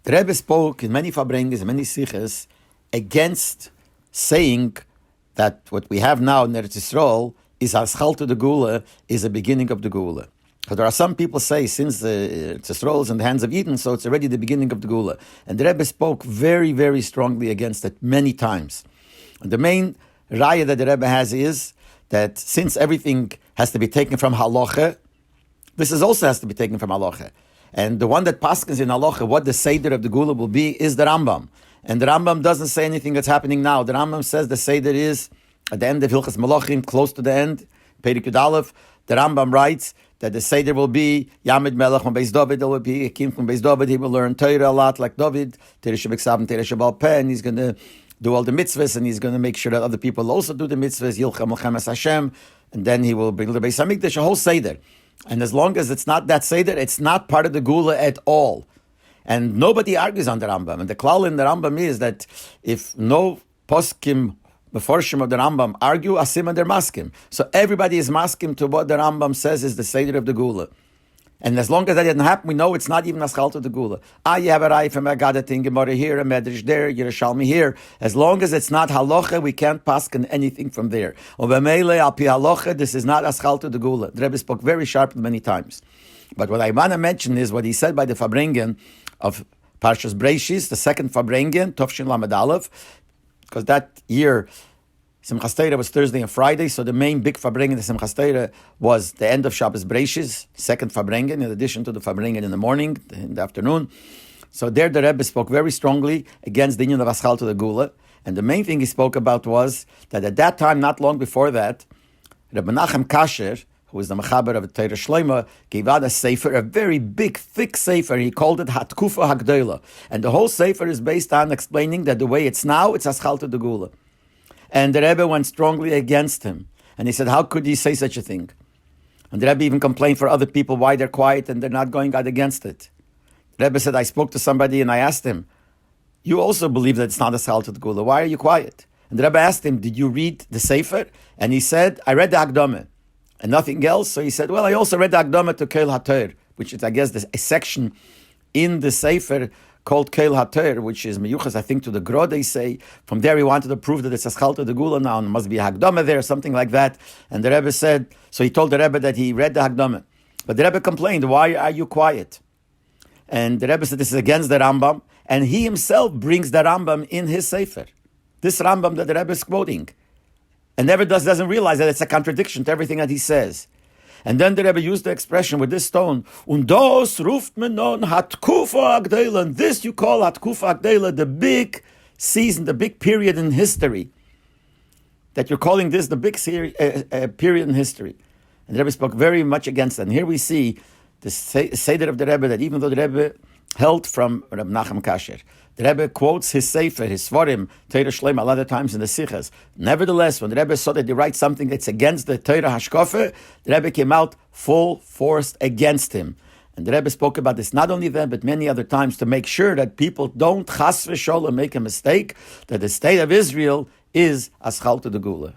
The Rebbe spoke in many Fabrenges and many Siches against saying that what we have now in Eretz Yisrael is Haschal to the Gula, is the beginning of the Gula. Because there are some people say, since the Yisrael is in the hands of Eden, so it's already the beginning of the Gula. And the Rebbe spoke very, very strongly against it many times. And the main raya that the Rebbe has is that since everything has to be taken from Halacha, this also has to be taken from Halacha. And the one that paskins in Halacha, what the Seder of the Gula will be, is the Rambam. And the Rambam doesn't say anything that's happening now. The Rambam says the Seder is at the end of Hilchas Malachim, close to the end, Perek Yud Aleph. The Rambam writes that the Seder will be Yamid Melech from Beis David. There will be a king from Beis David. He will learn Torah a lot like David. Teresh B'Ksav and Teresh B'Al Peh. And he's going to do all the mitzvahs, and he's going to make sure that other people also do the mitzvahs. Yilchem L'chemes Hashem. And then he will bring the Beis Hamikdash, a whole Seder. And as long as it's not that Seder, it's not part of the Gula at all. And nobody argues on the Rambam. And the klal in the Rambam is that if no poskim, meforshim of the Rambam argue, asim and they're maskim. So everybody is maskim to what the Rambam says is the Seder of the Gula. And as long as that didn't happen, we know it's not even Aschal to the Gula. You have a Rai from Agadat in Gemara here, a Medrash there, Yerushalmi here. As long as it's not Halacha, we can't paskin anything from there. Obemele al pi Halacha, this is not Aschal to the Gula. The Rebbe spoke very sharply many times. But what I want to mention is what he said by the Fabrengen of Parshas Breishis, the second Fabrengen, Tovshin Lamed Aleph, because that year Simchas Torah was Thursday and Friday, so the main big Fabrengen of Simchas Torah was the end of Shabbos Breishis, second Fabrengen, in addition to the Fabrengen in the morning, in the afternoon. So there the Rebbe spoke very strongly against the union of Aschal to the Gula, and the main thing he spoke about was that at that time, not long before that, Rebbe Nachem Kasher, who was the Mechaber of Torah Shleima, gave out a Sefer, a very big, thick Sefer. He called it Hatkufa Hagdola. And the whole Sefer is based on explaining that the way it's now, it's Aschal to the Gula. And the Rebbe went strongly against him. And he said, how could he say such a thing? And the Rebbe even complained for other people why they're quiet and they're not going out against it. The Rebbe said, I spoke to somebody and I asked him, you also believe that it's not Aschal to the Gula. Why are you quiet? And the Rebbe asked him, did you read the Sefer? And he said, I read the Hagdola. And nothing else. So he said, well, I also read the Hagdola to Keil HaTor, which is, I guess, a section in the Sefer called Keil HaTor, which is meyuchas, I think, to the Gro, they say. From there, he wanted to prove that it's Aschal to the Gula now, and there must be a Hagdola there, something like that. And the Rebbe said, so he told the Rebbe that he read the Hagdola. But the Rebbe complained, why are you quiet? And the Rebbe said, this is against the Rambam. And he himself brings the Rambam in his Sefer. This Rambam that the Rebbe is quoting. And never doesn't realize that it's a contradiction to everything that he says. And then the Rebbe used the expression with this tone, Und das ruft man non Hatkufa Hagdola. And this you call Hatkufa Hagdola, the big season, the big period in history. That you're calling this the big period in history. And the Rebbe spoke very much against that. And here we see the Seder of the Rebbe, that even though the Rebbe held from Reb Nachem Kasher, the Rebbe quotes his Sefer, his Svarim, Torah Shleima, a lot of times in the Sichas. Nevertheless, when the Rebbe saw that he writes something that's against the Torah Hashkafa, the Rebbe came out full force against him. And the Rebbe spoke about this not only then, but many other times, to make sure that people don't chas v'sholem make a mistake, that the state of Israel is Aschal to the Gula.